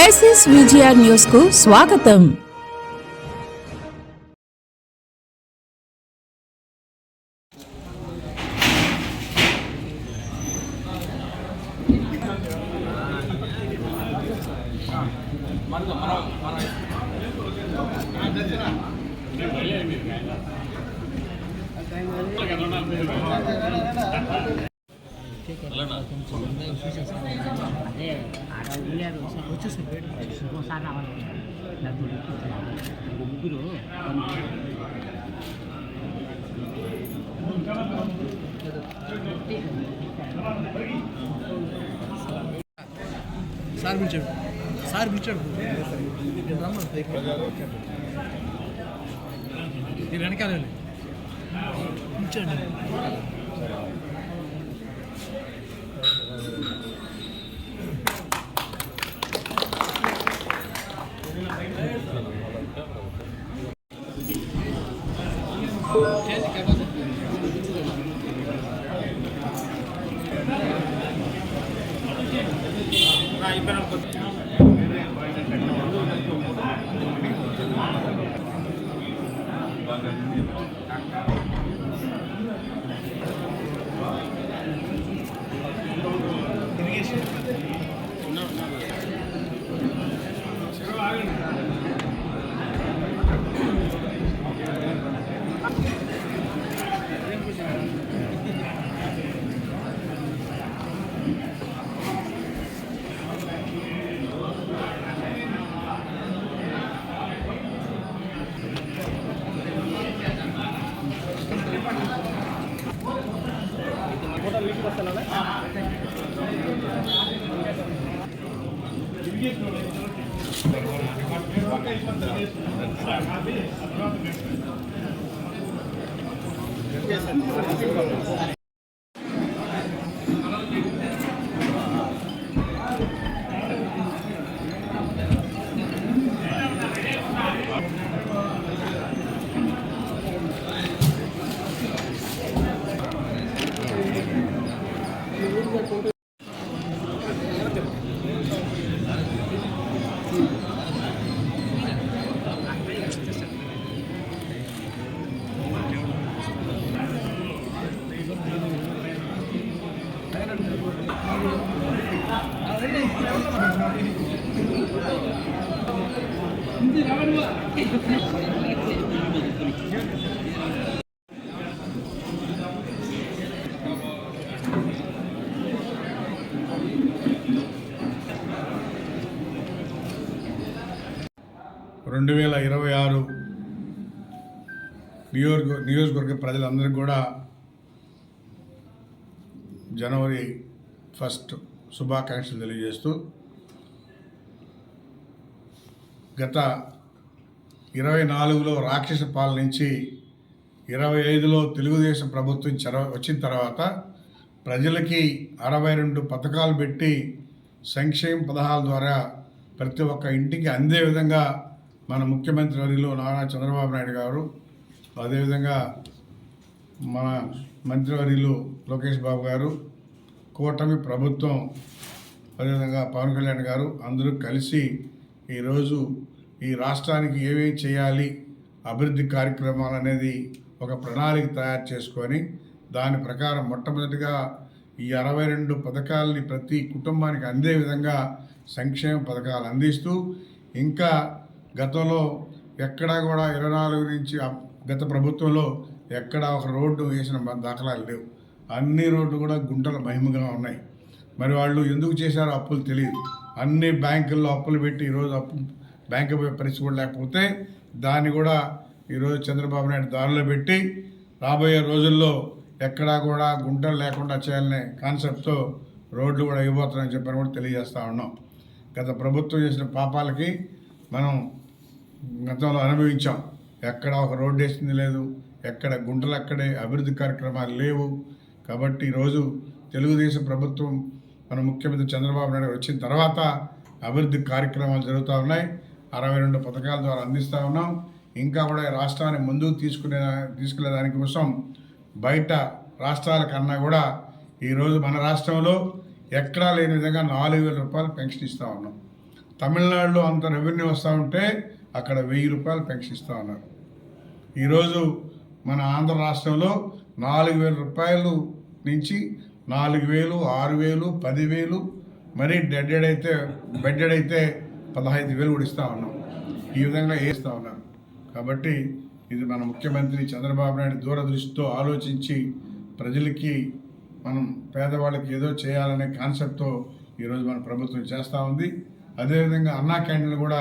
Crisis VGR news కు స్వాగతం. Sir పిలిచాడు మీరు వెనకాల పిలిచాడు. నియోజకవర్గ ప్రజలందరికీ కూడా జనవరి 1 శుభాకాంక్షలు తెలియజేస్తూ, గత 24లో రాక్షస పాలన నుంచి 25లో తెలుగుదేశం ప్రభుత్వం వచ్చిన తర్వాత ప్రజలకి 62 పథకాలు పెట్టి సంక్షేమ పథకాల ద్వారా ప్రతి ఒక్క ఇంటికి అందే విధంగా మన ముఖ్యమంత్రి వర్యులు నారా చంద్రబాబు నాయుడు గారు, అదేవిధంగా మన మంత్రివర్యులు లోకేష్ బాబు గారు, కూటమి ప్రభుత్వం, అదేవిధంగా పవన్ కళ్యాణ్ గారు అందరూ కలిసి ఈరోజు ఈ రాష్ట్రానికి ఏమేమి చేయాలి, అభివృద్ధి కార్యక్రమాలు అనేది ఒక ప్రణాళిక తయారు చేసుకొని దాని ప్రకారం మొట్టమొదటిగా ఈ 62 పథకాలని ప్రతి కుటుంబానికి అందే విధంగా సంక్షేమ పథకాలు అందిస్తూ, ఇంకా గతంలో ఎక్కడా కూడా 24 నుంచి గత ప్రభుత్వంలో ఎక్కడా ఒక రోడ్డు వేసిన దాఖలాలు లేవు. అన్ని రోడ్లు కూడా గుంటల మహిమగా ఉన్నాయి. మరి వాళ్ళు ఎందుకు చేశారో అప్పులు తెలియదు. అన్ని బ్యాంకుల్లో అప్పులు పెట్టి ఈరోజు బ్యాంకు పోయే పరిస్థితి కూడా లేకపోతే దాన్ని కూడా ఈరోజు చంద్రబాబు నాయుడు దారిలో పెట్టి రాబోయే రోజుల్లో ఎక్కడా కూడా గుంటలు లేకుండా చేయాలనే కాన్సెప్ట్తో రోడ్లు కూడా ఇవ్వబోతున్నాయని చెప్పని కూడా తెలియజేస్తూ ఉన్నాం. గత ప్రభుత్వం చేసిన పాపాలకి మనం గతంలో అనుభవించాం. ఎక్కడ ఒక రోడ్డు వేసింది లేదు, ఎక్కడ గుంటలు అక్కడే, అభివృద్ధి కార్యక్రమాలు లేవు. కాబట్టి ఈరోజు తెలుగుదేశం ప్రభుత్వం మన ముఖ్యమంత్రి చంద్రబాబు నాయుడు వచ్చిన తర్వాత అభివృద్ధి కార్యక్రమాలు జరుగుతూ ఉన్నాయి. 62 పథకాల ద్వారా అందిస్తూ ఉన్నాం. ఇంకా కూడా రాష్ట్రాన్ని ముందుకు తీసుకెళ్లే దానికోసం బయట రాష్ట్రాల కన్నా కూడా ఈరోజు మన రాష్ట్రంలో ఎక్కడా లేని విధంగా 4,000 రూపాయలు పెన్షన్ ఇస్తూ ఉన్నాం. తమిళనాడులో అంత రెవెన్యూ వస్తూ ఉంటే అక్కడ 1000 రూపాయలు పెన్షన్ ఇస్తూ ఉన్నారు. ఈరోజు మన ఆంధ్ర రాష్ట్రంలో 4000 రూపాయలు నుంచి 4000, 6000, 10,000, మరీ బెడ్డెడ్ అయితే 15,000 కూడా ఇస్తూ ఉన్నాం. ఈ విధంగా వేస్తూ ఉన్నారు. కాబట్టి ఇది మన ముఖ్యమంత్రి చంద్రబాబు నాయుడు దూరదృష్టితో ఆలోచించి ప్రజలకి మనం పేదవాళ్ళకి ఏదో చేయాలనే కాన్సెప్ట్తో ఈరోజు మన ప్రభుత్వం చేస్తూ ఉంది. అదేవిధంగా అన్నా క్యాంటీన్లు కూడా